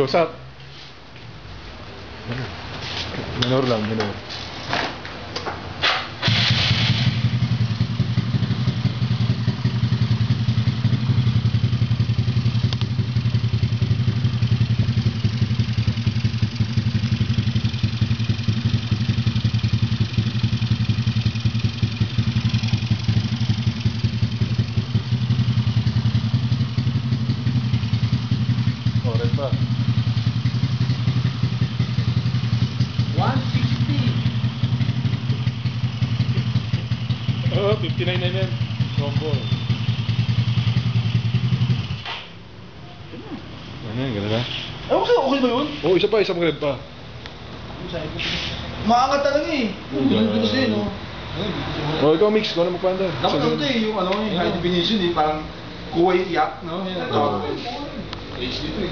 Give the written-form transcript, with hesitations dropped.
Close up. Minor lang, minor. Oras pa. 160. Oh, 59mm. Combo. Ano yun, gano'n na? Ewan ko, okay ba yun? Oo, isa pa, isang grade pa. Maangat talaga eh. Hindi ko sa'yo, no? Oh, ikaw mix, kung ano magpanda. Dapat ano to eh, yung ano, yung high definition eh, parang Kuwait yak, no? Yan ang tawag. HD to eh.